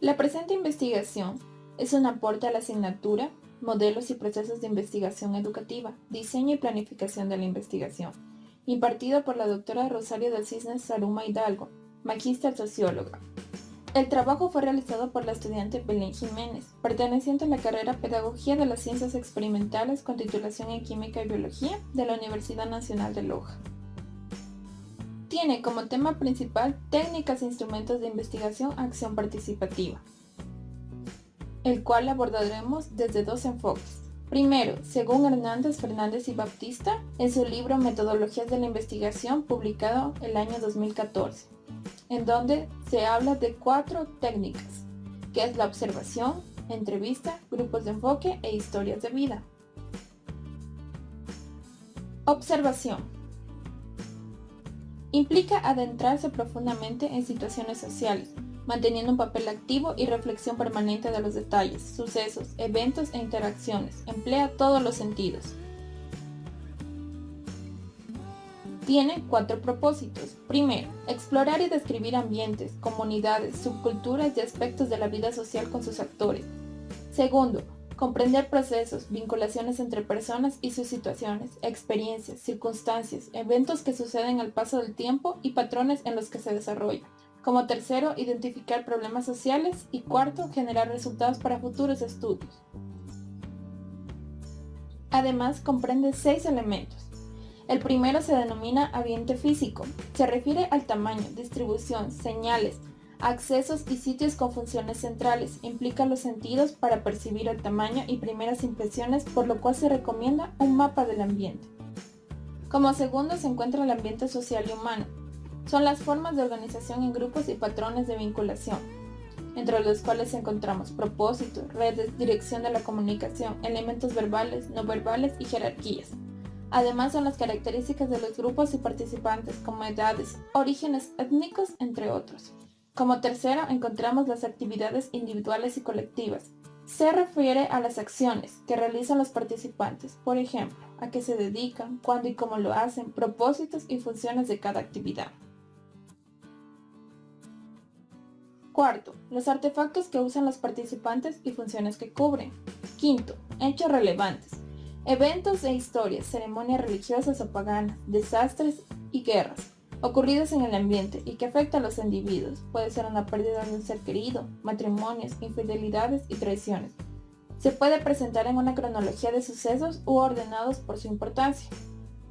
La presente investigación es un aporte a la asignatura Modelos y procesos de investigación educativa, diseño y planificación de la investigación, impartido por la doctora Rosario del Cisnes Zaruma Hidalgo, magíster socióloga. El trabajo fue realizado por la estudiante Belén Jiménez, perteneciente a la carrera Pedagogía de las Ciencias Experimentales con titulación en Química y Biología de la Universidad Nacional de Loja. Tiene como tema principal técnicas e instrumentos de investigación acción participativa, el cual abordaremos desde dos enfoques. Primero, según Hernández, Fernández y Baptista, en su libro Metodologías de la Investigación, publicado el año 2014, en donde se habla de 4 técnicas, que es la observación, entrevista, grupos de enfoque e historias de vida. Observación. Implica adentrarse profundamente en situaciones sociales, manteniendo un papel activo y reflexión permanente de los detalles, sucesos, eventos e interacciones. Emplea todos los sentidos. Tiene 4 propósitos. Primero, explorar y describir ambientes, comunidades, subculturas y aspectos de la vida social con sus actores. Segundo, comprender procesos, vinculaciones entre personas y sus situaciones, experiencias, circunstancias, eventos que suceden al paso del tiempo y patrones en los que se desarrollan. Como tercero, identificar problemas sociales y cuarto, generar resultados para futuros estudios. Además, comprende 6 elementos. El primero se denomina ambiente físico. Se refiere al tamaño, distribución, señales, accesos y sitios con funciones centrales. Implica los sentidos para percibir el tamaño y primeras impresiones, por lo cual se recomienda un mapa del ambiente. Como segundo se encuentra el ambiente social y humano. Son las formas de organización en grupos y patrones de vinculación, entre los cuales encontramos propósitos, redes, dirección de la comunicación, elementos verbales, no verbales y jerarquías. Además son las características de los grupos y participantes, como edades, orígenes étnicos, entre otros. Como tercero encontramos las actividades individuales y colectivas. Se refiere a las acciones que realizan los participantes, por ejemplo, a qué se dedican, cuándo y cómo lo hacen, propósitos y funciones de cada actividad. Cuarto, los artefactos que usan los participantes y funciones que cubren. Quinto, hechos relevantes. Eventos e historias, ceremonias religiosas o paganas, desastres y guerras, ocurridos en el ambiente y que afectan a los individuos. Puede ser una pérdida de un ser querido, matrimonios, infidelidades y traiciones. Se puede presentar en una cronología de sucesos u ordenados por su importancia.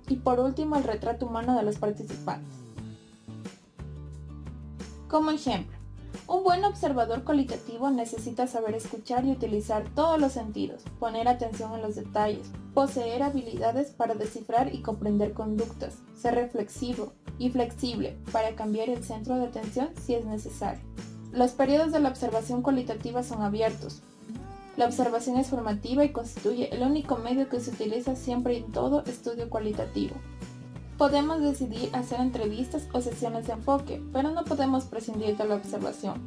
Y por último, el retrato humano de los participantes. Como ejemplo, un buen observador cualitativo necesita saber escuchar y utilizar todos los sentidos, poner atención en los detalles, poseer habilidades para descifrar y comprender conductas, ser reflexivo y flexible para cambiar el centro de atención si es necesario. Los periodos de la observación cualitativa son abiertos. La observación es formativa y constituye el único medio que se utiliza siempre en todo estudio cualitativo. Podemos decidir hacer entrevistas o sesiones de enfoque, pero no podemos prescindir de la observación.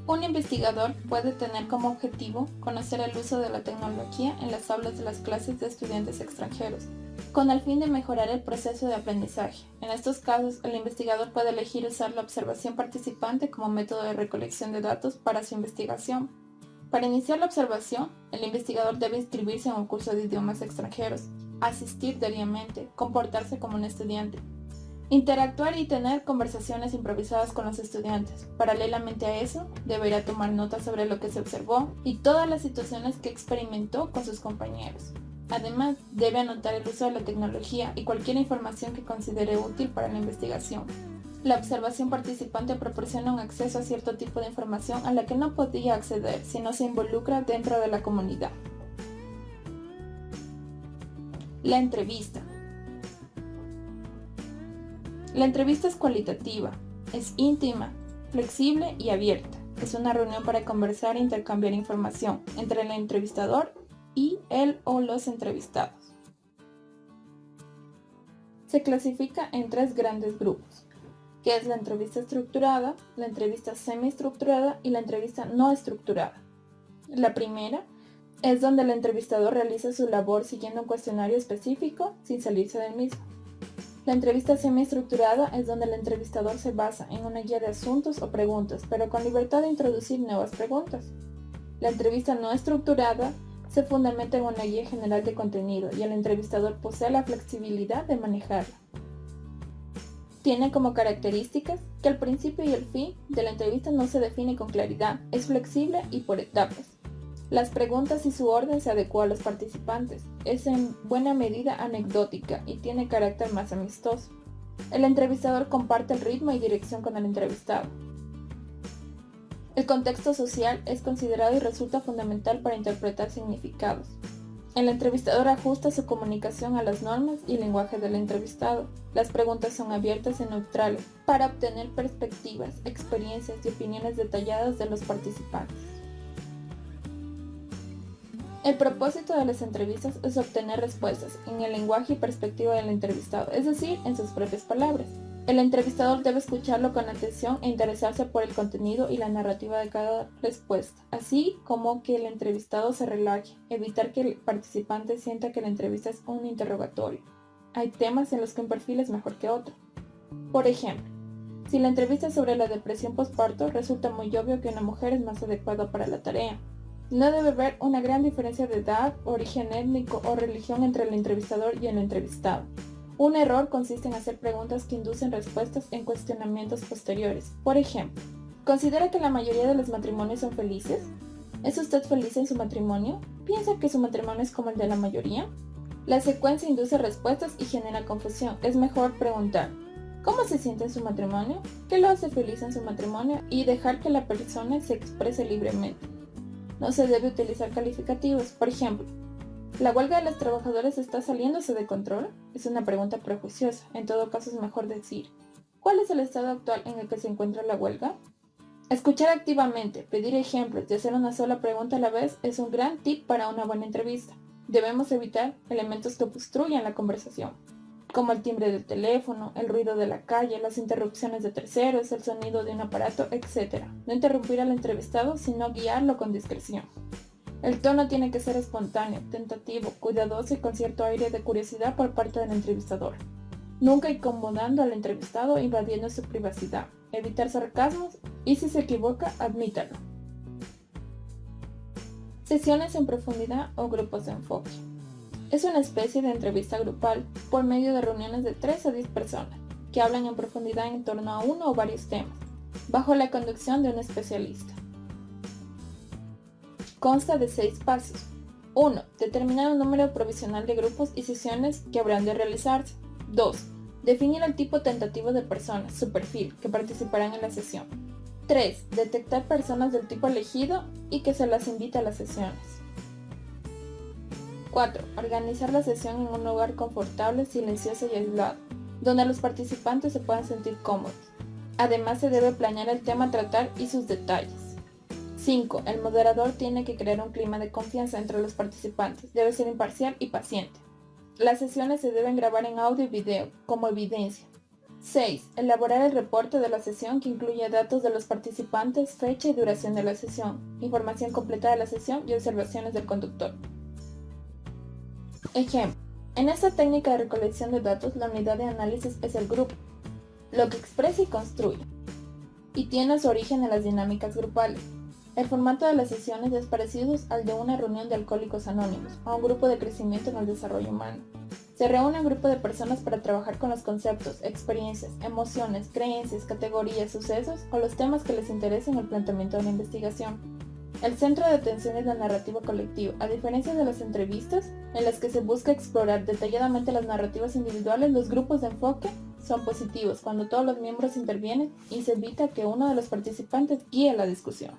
Un investigador puede tener como objetivo conocer el uso de la tecnología en las aulas de las clases de estudiantes extranjeros, con el fin de mejorar el proceso de aprendizaje. En estos casos, el investigador puede elegir usar la observación participante como método de recolección de datos para su investigación. Para iniciar la observación, el investigador debe inscribirse en un curso de idiomas extranjeros, asistir diariamente, comportarse como un estudiante, interactuar y tener conversaciones improvisadas con los estudiantes. Paralelamente a eso, deberá tomar notas sobre lo que se observó y todas las situaciones que experimentó con sus compañeros. Además, debe anotar el uso de la tecnología y cualquier información que considere útil para la investigación. La observación participante proporciona un acceso a cierto tipo de información a la que no podía acceder si no se involucra dentro de la comunidad. La entrevista. La entrevista es cualitativa, es íntima, flexible y abierta. Es una reunión para conversar e intercambiar información entre el entrevistador y él o los entrevistados. Se clasifica en 3 grandes grupos, que es la entrevista estructurada, la entrevista semiestructurada y la entrevista no estructurada. La primera es donde el entrevistador realiza su labor siguiendo un cuestionario específico sin salirse del mismo. La entrevista semiestructurada es donde el entrevistador se basa en una guía de asuntos o preguntas, pero con libertad de introducir nuevas preguntas. La entrevista no estructurada se fundamenta en una guía general de contenido y el entrevistador posee la flexibilidad de manejarla. Tiene como características que el principio y el fin de la entrevista no se define con claridad, es flexible y por etapas. Las preguntas y su orden se adecúan a los participantes, es en buena medida anecdótica y tiene carácter más amistoso. El entrevistador comparte el ritmo y dirección con el entrevistado. El contexto social es considerado y resulta fundamental para interpretar significados. El entrevistador ajusta su comunicación a las normas y lenguaje del entrevistado. Las preguntas son abiertas y neutrales para obtener perspectivas, experiencias y opiniones detalladas de los participantes. El propósito de las entrevistas es obtener respuestas en el lenguaje y perspectiva del entrevistado, es decir, en sus propias palabras. El entrevistador debe escucharlo con atención e interesarse por el contenido y la narrativa de cada respuesta, así como que el entrevistado se relaje, evitar que el participante sienta que la entrevista es un interrogatorio. Hay temas en los que un perfil es mejor que otro. Por ejemplo, si la entrevista es sobre la depresión postparto, resulta muy obvio que una mujer es más adecuada para la tarea. No debe haber una gran diferencia de edad, origen étnico o religión entre el entrevistador y el entrevistado. Un error consiste en hacer preguntas que inducen respuestas en cuestionamientos posteriores. Por ejemplo, ¿considera que la mayoría de los matrimonios son felices? ¿Es usted feliz en su matrimonio? ¿Piensa que su matrimonio es como el de la mayoría? La secuencia induce respuestas y genera confusión. Es mejor preguntar, ¿cómo se siente en su matrimonio? ¿Qué lo hace feliz en su matrimonio? Y dejar que la persona se exprese libremente. No se debe utilizar calificativos. Por ejemplo, ¿la huelga de los trabajadores está saliéndose de control? Es una pregunta prejuiciosa. En todo caso es mejor decir, ¿cuál es el estado actual en el que se encuentra la huelga? Escuchar activamente, pedir ejemplos y hacer una sola pregunta a la vez es un gran tip para una buena entrevista. Debemos evitar elementos que obstruyan la conversación, como el timbre del teléfono, el ruido de la calle, las interrupciones de terceros, el sonido de un aparato, etc. No interrumpir al entrevistado, sino guiarlo con discreción. El tono tiene que ser espontáneo, tentativo, cuidadoso y con cierto aire de curiosidad por parte del entrevistador. Nunca incomodando al entrevistado e invadiendo su privacidad. Evitar sarcasmos y si se equivoca, admítalo. Sesiones en profundidad o grupos de enfoque. Es una especie de entrevista grupal por medio de reuniones de 3 a 10 personas que hablan en profundidad en torno a uno o varios temas, bajo la conducción de un especialista. Consta de 6 pasos. 1. Determinar un número provisional de grupos y sesiones que habrán de realizarse. 2. Definir el tipo tentativo de personas, su perfil, que participarán en la sesión. 3. Detectar personas del tipo elegido y que se las invite a las sesiones. 4. Organizar la sesión en un lugar confortable, silencioso y aislado, donde los participantes se puedan sentir cómodos. Además, se debe planear el tema a tratar y sus detalles. 5. El moderador tiene que crear un clima de confianza entre los participantes. Debe ser imparcial y paciente. Las sesiones se deben grabar en audio y video, como evidencia. 6. Elaborar el reporte de la sesión que incluye datos de los participantes, fecha y duración de la sesión, información completa de la sesión y observaciones del conductor. Ejemplo. En esta técnica de recolección de datos, la unidad de análisis es el grupo, lo que expresa y construye, y tiene su origen en las dinámicas grupales. El formato de las sesiones es parecido al de una reunión de alcohólicos anónimos o un grupo de crecimiento en el desarrollo humano. Se reúne un grupo de personas para trabajar con los conceptos, experiencias, emociones, creencias, categorías, sucesos o los temas que les interesen en el planteamiento de la investigación. El centro de atención es la narrativa colectiva. A diferencia de las entrevistas, en las que se busca explorar detalladamente las narrativas individuales, los grupos de enfoque son positivos cuando todos los miembros intervienen y se evita que uno de los participantes guíe la discusión.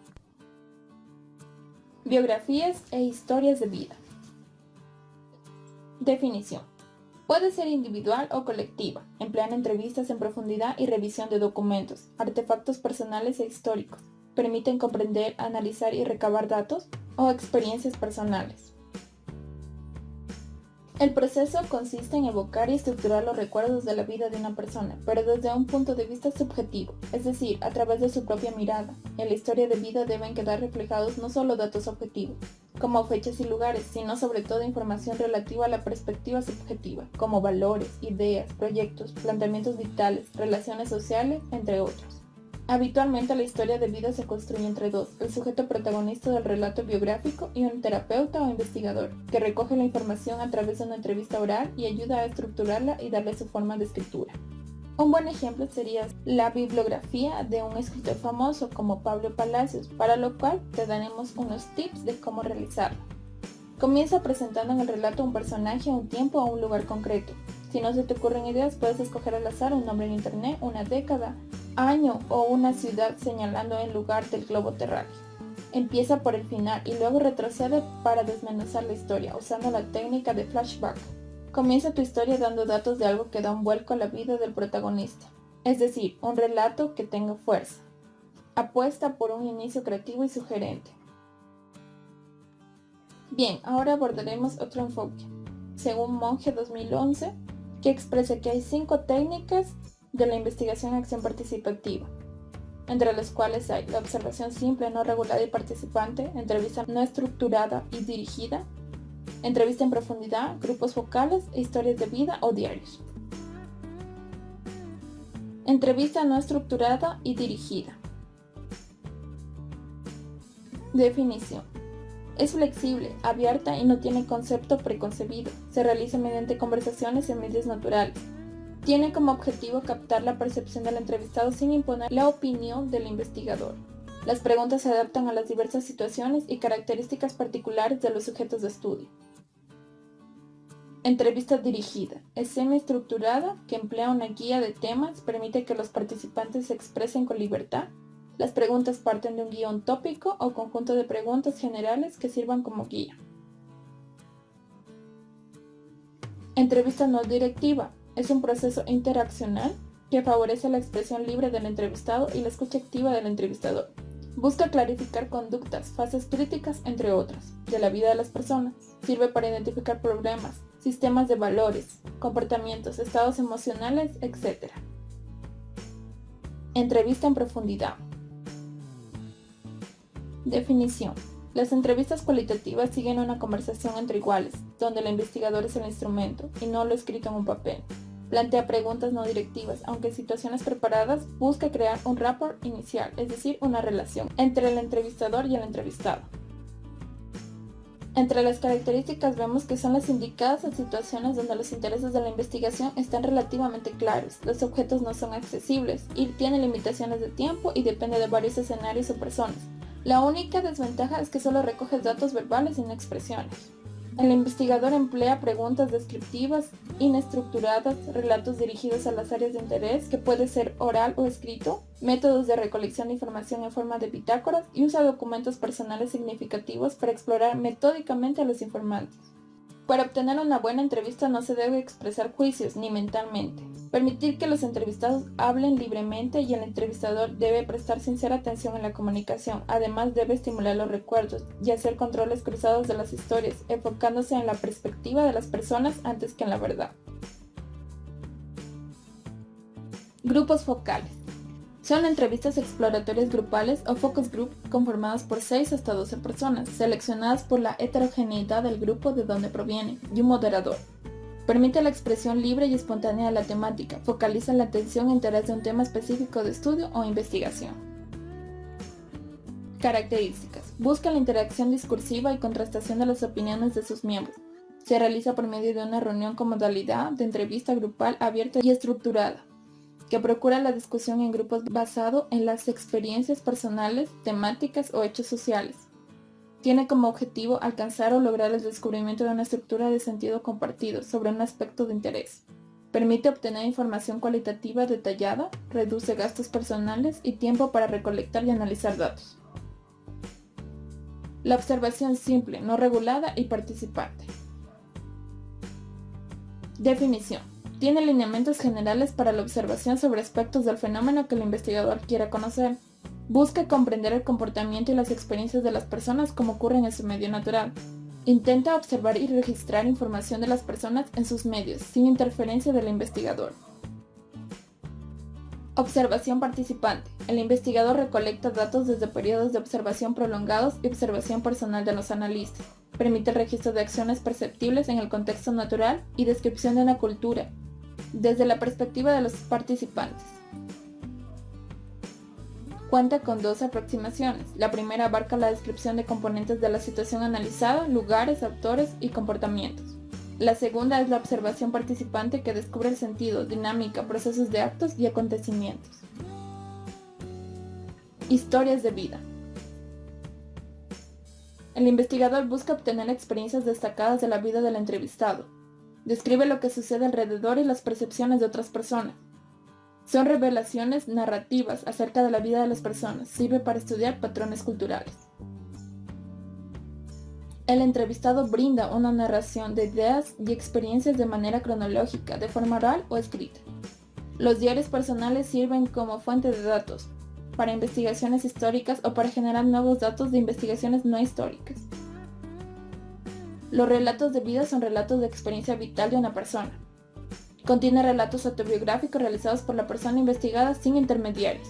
Biografías e historias de vida. Definición. Puede ser individual o colectiva. Emplean entrevistas en profundidad y revisión de documentos, artefactos personales e históricos. Permiten comprender, analizar y recabar datos o experiencias personales. El proceso consiste en evocar y estructurar los recuerdos de la vida de una persona, pero desde un punto de vista subjetivo, es decir, a través de su propia mirada. En la historia de vida deben quedar reflejados no solo datos objetivos, como fechas y lugares, sino sobre todo información relativa a la perspectiva subjetiva, como valores, ideas, proyectos, planteamientos vitales, relaciones sociales, entre otros. Habitualmente la historia de vida se construye entre dos, el sujeto protagonista del relato biográfico y un terapeuta o investigador, que recoge la información a través de una entrevista oral y ayuda a estructurarla y darle su forma de escritura. Un buen ejemplo sería la bibliografía de un escritor famoso como Pablo Palacios, para lo cual te daremos unos tips de cómo realizarlo. Comienza presentando en el relato un personaje, un tiempo o un lugar concreto. Si no se te ocurren ideas, puedes escoger al azar un nombre en internet, una década, año o una ciudad señalando el lugar del globo terráqueo. Empieza por el final y luego retrocede para desmenuzar la historia usando la técnica de flashback. Comienza tu historia dando datos de algo que da un vuelco a la vida del protagonista, es decir, un relato que tenga fuerza. Apuesta por un inicio creativo y sugerente. Bien, ahora abordaremos otro enfoque, según Monge 2011, que expresa que hay 5 técnicas de la investigación-acción participativa, entre las cuales hay la observación simple, no regulada y participante, entrevista no estructurada y dirigida, entrevista en profundidad, grupos focales e historias de vida o diarios. Entrevista no estructurada y dirigida. Definición. Es flexible, abierta y no tiene concepto preconcebido. Se realiza mediante conversaciones en medios naturales. Tiene como objetivo captar la percepción del entrevistado sin imponer la opinión del investigador. Las preguntas se adaptan a las diversas situaciones y características particulares de los sujetos de estudio. Entrevista dirigida. Es semiestructurada, que emplea una guía de temas, permite que los participantes se expresen con libertad. Las preguntas parten de un guión tópico o conjunto de preguntas generales que sirvan como guía. Entrevista no directiva. Es un proceso interaccional que favorece la expresión libre del entrevistado y la escucha activa del entrevistador. Busca clarificar conductas, fases críticas, entre otras, de la vida de las personas. Sirve para identificar problemas, sistemas de valores, comportamientos, estados emocionales, etc. Entrevista en profundidad. Definición. Las entrevistas cualitativas siguen una conversación entre iguales, donde el investigador es el instrumento y no lo escrito en un papel. Plantea preguntas no directivas, aunque en situaciones preparadas busca crear un rapport inicial, es decir, una relación entre el entrevistador y el entrevistado. Entre las características vemos que son las indicadas en situaciones donde los intereses de la investigación están relativamente claros, los objetos no son accesibles y tienen limitaciones de tiempo y depende de varios escenarios o personas. La única desventaja es que solo recoges datos verbales y no expresiones. El investigador emplea preguntas descriptivas, inestructuradas, relatos dirigidos a las áreas de interés, que puede ser oral o escrito, métodos de recolección de información en forma de bitácoras y usa documentos personales significativos para explorar metódicamente a los informantes. Para obtener una buena entrevista no se debe expresar juicios ni mentalmente. Permitir que los entrevistados hablen libremente y el entrevistador debe prestar sincera atención en la comunicación. Además debe estimular los recuerdos y hacer controles cruzados de las historias, enfocándose en la perspectiva de las personas antes que en la verdad. Grupos focales. Son entrevistas exploratorias grupales o focus group conformadas por 6 hasta 12 personas, seleccionadas por la heterogeneidad del grupo de donde provienen, y un moderador. Permite la expresión libre y espontánea de la temática, focaliza la atención en interés de un tema específico de estudio o investigación. Características. Busca la interacción discursiva y contrastación de las opiniones de sus miembros. Se realiza por medio de una reunión con modalidad de entrevista grupal abierta y estructurada, que procura la discusión en grupos basado en las experiencias personales, temáticas o hechos sociales. Tiene como objetivo alcanzar o lograr el descubrimiento de una estructura de sentido compartido sobre un aspecto de interés. Permite obtener información cualitativa detallada, reduce gastos personales y tiempo para recolectar y analizar datos. La observación simple, no regulada y participante. Definición. Tiene lineamientos generales para la observación sobre aspectos del fenómeno que el investigador quiera conocer. Busca comprender el comportamiento y las experiencias de las personas como ocurren en su medio natural. Intenta observar y registrar información de las personas en sus medios, sin interferencia del investigador. Observación participante. El investigador recolecta datos desde periodos de observación prolongados y observación personal de los analistas. Permite el registro de acciones perceptibles en el contexto natural y descripción de una cultura, desde la perspectiva de los participantes. Cuenta con dos aproximaciones. La primera abarca la descripción de componentes de la situación analizada, lugares, autores y comportamientos. La segunda es la observación participante que descubre el sentido, dinámica, procesos de actos y acontecimientos. Historias de vida. El investigador busca obtener experiencias destacadas de la vida del entrevistado. Describe lo que sucede alrededor y las percepciones de otras personas. Son revelaciones narrativas acerca de la vida de las personas. Sirve para estudiar patrones culturales. El entrevistado brinda una narración de ideas y experiencias de manera cronológica, de forma oral o escrita. Los diarios personales sirven como fuente de datos para investigaciones históricas o para generar nuevos datos de investigaciones no históricas. Los relatos de vida son relatos de experiencia vital de una persona. Contiene relatos autobiográficos realizados por la persona investigada sin intermediarios.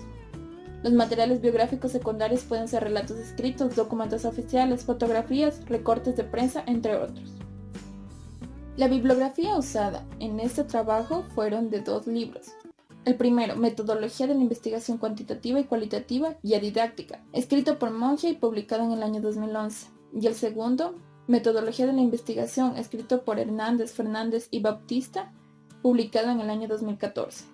Los materiales biográficos secundarios pueden ser relatos escritos, documentos oficiales, fotografías, recortes de prensa, entre otros. La bibliografía usada en este trabajo fueron de 2 libros. El primero, Metodología de la Investigación Cuantitativa y Cualitativa, Guía Didáctica, escrito por Monge y publicado en el año 2011. Y el segundo, Metodología de la Investigación, escrito por Hernández, Fernández y Baptista, publicado en el año 2014.